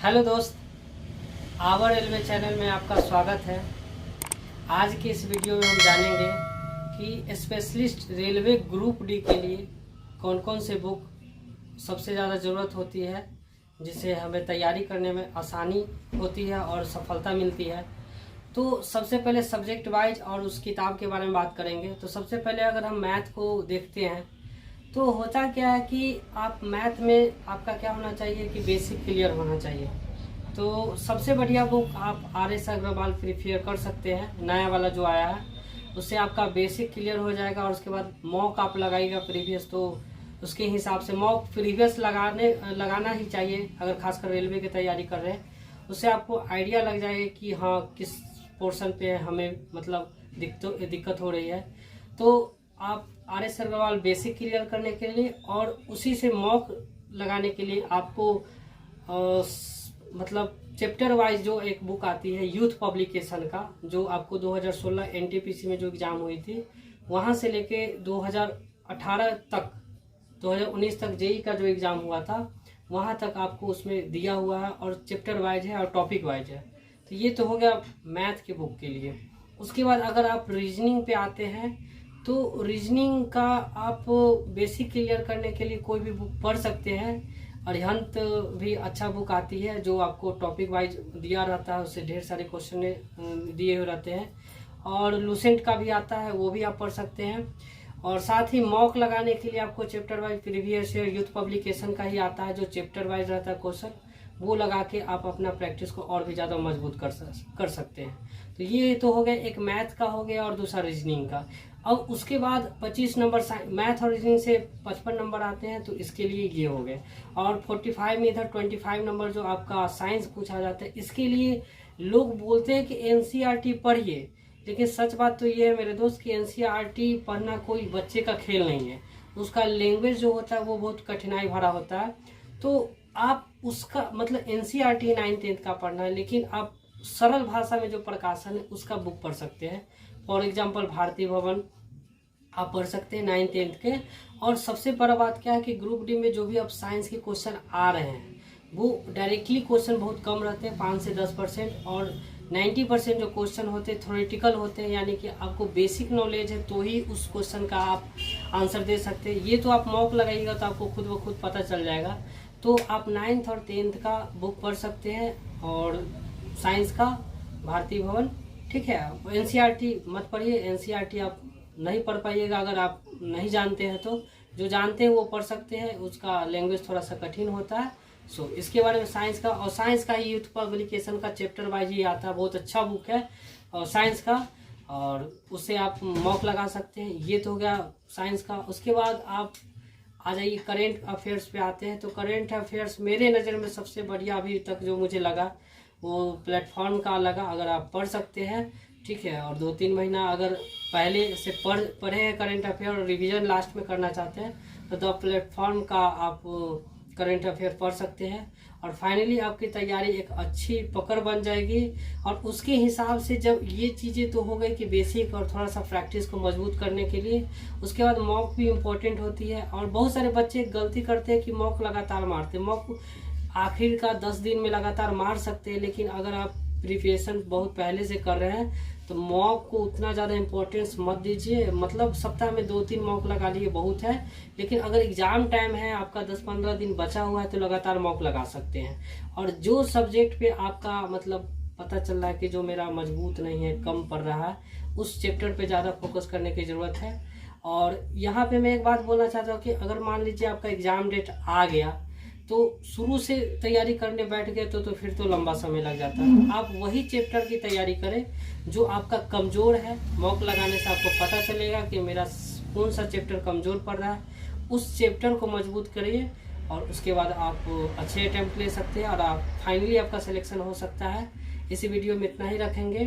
Hello दोस्त, our railway channel में आपका स्वागत है। आज की इस वीडियो में हम जानेंगे कि स्पेशलिस्ट रेलवे ग्रुप डी के लिए कौन कौन से बुक सबसे ज़्यादा ज़रूरत होती है, जिससे हमें तैयारी करने में आसानी होती है और सफलता मिलती है। तो सबसे पहले सब्जेक्ट वाइज और उस किताब के बारे में बात करेंगे। तो सबसे पहले अगर हम मैथ को देखते हैं तो होता क्या है कि आप मैथ में आपका क्या होना चाहिए कि बेसिक क्लियर होना चाहिए। तो सबसे बढ़िया बुक आप RS अग्रवाल प्रीफेयर कर सकते हैं। नया वाला जो आया है उससे आपका बेसिक क्लियर हो जाएगा और उसके बाद मॉक आप लगाइएगा प्रीवियस। तो उसके हिसाब से मॉक प्रीवियस लगाना ही चाहिए अगर खासकर रेलवे की तैयारी कर रहे हैं। उससे आपको आइडिया लग जाएगा कि हाँ किस पोर्शन पे हमें मतलब दिक्कत हो रही है। तो आप RS अग्रवाल बेसिक क्लियर करने के लिए और उसी से मॉक लगाने के लिए आपको मतलब चैप्टर वाइज जो एक बुक आती है यूथ पब्लिकेशन का, जो आपको 2016 NTPC में जो एग्ज़ाम हुई थी वहाँ से लेके 2018 तक 2019 तक JEE का जो एग्ज़ाम हुआ था वहाँ तक आपको उसमें दिया हुआ है और चैप्टर वाइज है और टॉपिक वाइज है। तो ये तो हो गया मैथ के बुक के लिए। उसके बाद अगर आप रीजनिंग पे आते हैं तो रीजनिंग का आप बेसिक क्लियर करने के लिए कोई भी बुक पढ़ सकते हैं। अरिहंत भी अच्छा बुक आती है जो आपको टॉपिक वाइज दिया रहता है, उससे ढेर सारे क्वेश्चन दिए हुए रहते हैं। और लूसेंट का भी आता है, वो भी आप पढ़ सकते हैं। और साथ ही मॉक लगाने के लिए आपको chapter wise previous year youth publication का ही आता है, जो चैप्टर वाइज रहता है क्वेश्चन, वो लगा के आप अपना प्रैक्टिस को और भी ज़्यादा मजबूत कर सकते हैं। तो ये तो हो गया, एक मैथ का हो गया और दूसरा रीजनिंग का। अब उसके बाद 25 नंबर मैथ और रीजनिंग से 55 नंबर आते हैं, तो इसके लिए ये हो गए। और 45 में इधर 25 नंबर जो आपका साइंस पूछा जाता है, इसके लिए लोग बोलते हैं कि NCERT पढ़िए, लेकिन सच बात तो ये है मेरे दोस्त कि NCERT पढ़ना कोई बच्चे का खेल नहीं है। उसका लैंग्वेज जो होता है वो बहुत कठिनाई भरा होता है। तो आप उसका मतलब NCERT 9th-10th का पढ़ना है, लेकिन आप सरल भाषा में जो प्रकाशन है उसका बुक पढ़ सकते हैं। फॉर एग्जांपल भारती भवन आप पढ़ सकते हैं 9th-10th के। और सबसे बड़ा बात क्या है कि ग्रुप डी में जो भी अब साइंस के क्वेश्चन आ रहे हैं वो डायरेक्टली क्वेश्चन बहुत कम रहते हैं, 5 से 10%, और 90% जो क्वेश्चन होते हैं थ्योरेटिकल होते हैं, यानी कि आपको बेसिक नॉलेज है तो ही उस क्वेश्चन का आप आंसर दे सकते हैं। ये तो आप मॉक लगाइएगा तो आपको खुद ब खुद पता चल जाएगा। तो आप 9th और 10th का बुक पढ़ सकते हैं और साइंस का भारती भवन, ठीक है। NCERT मत पढ़िए, NCERT आप नहीं पढ़ पाइएगा अगर आप नहीं जानते हैं। तो जो जानते हैं वो पढ़ सकते हैं, उसका लैंग्वेज थोड़ा सा कठिन होता है। सो इसके बारे में साइंस का, और साइंस का यूथ पब्लिकेशन का चैप्टर वाइज ही आता है, बहुत अच्छा बुक है और साइंस का, और उससे आप मॉक लगा सकते हैं। ये तो हो गया साइंस का। उसके बाद आप आ जाइए करेंट अफेयर्स पे आते हैं। तो करेंट अफेयर्स मेरे नज़र में सबसे बढ़िया अभी तक जो मुझे लगा वो प्लेटफॉर्म का लगा। अगर आप पढ़ सकते हैं, ठीक है, और 2-3 महीना अगर पहले से पढ़े हैं करेंट अफेयर और रिवीजन लास्ट में करना चाहते हैं तो द प्लेटफॉर्म का आप करेंट अफेयर पढ़ सकते हैं। और फाइनली आपकी तैयारी एक अच्छी पकड़ बन जाएगी। और उसके हिसाब से जब ये चीज़ें तो हो गई कि बेसिक और थोड़ा सा प्रैक्टिस को मजबूत करने के लिए, उसके बाद मॉक भी इम्पोर्टेंट होती है। और बहुत सारे बच्चे गलती करते हैं कि मॉक लगातार मारते हैं। मॉक आखिर का 10 दिन में लगातार मार सकते हैं, लेकिन अगर आप प्रिपरेशन बहुत पहले से कर रहे हैं तो मॉक को उतना ज़्यादा इम्पोर्टेंस मत दीजिए। मतलब सप्ताह में 2-3 मॉक लगा लिए बहुत है, लेकिन अगर एग्ज़ाम टाइम है, आपका 10-15 दिन बचा हुआ है, तो लगातार मॉक लगा सकते हैं। और जो सब्जेक्ट पे आपका मतलब पता चल रहा है कि जो मेरा मजबूत नहीं है, कम पड़ रहा है, उस चैप्टर पे ज़्यादा फोकस करने की ज़रूरत है। और यहाँ पे मैं एक बात बोलना चाहता हूँ कि अगर मान लीजिए आपका एग्ज़ाम डेट आ गया तो शुरू से तैयारी करने बैठ गए तो फिर तो लंबा समय लग जाता है। आप वही चैप्टर की तैयारी करें जो आपका कमज़ोर है। मॉक लगाने से आपको पता चलेगा कि मेरा कौन सा चैप्टर कमज़ोर पड़ रहा है, उस चैप्टर को मजबूत करिए और उसके बाद आप अच्छे अटैम्प्ट ले सकते हैं और आप फाइनली आपका सिलेक्शन हो सकता है। इसी वीडियो में इतना ही रखेंगे।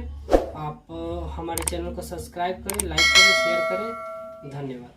आप हमारे चैनल को सब्सक्राइब करें, लाइक करें, शेयर करें। धन्यवाद।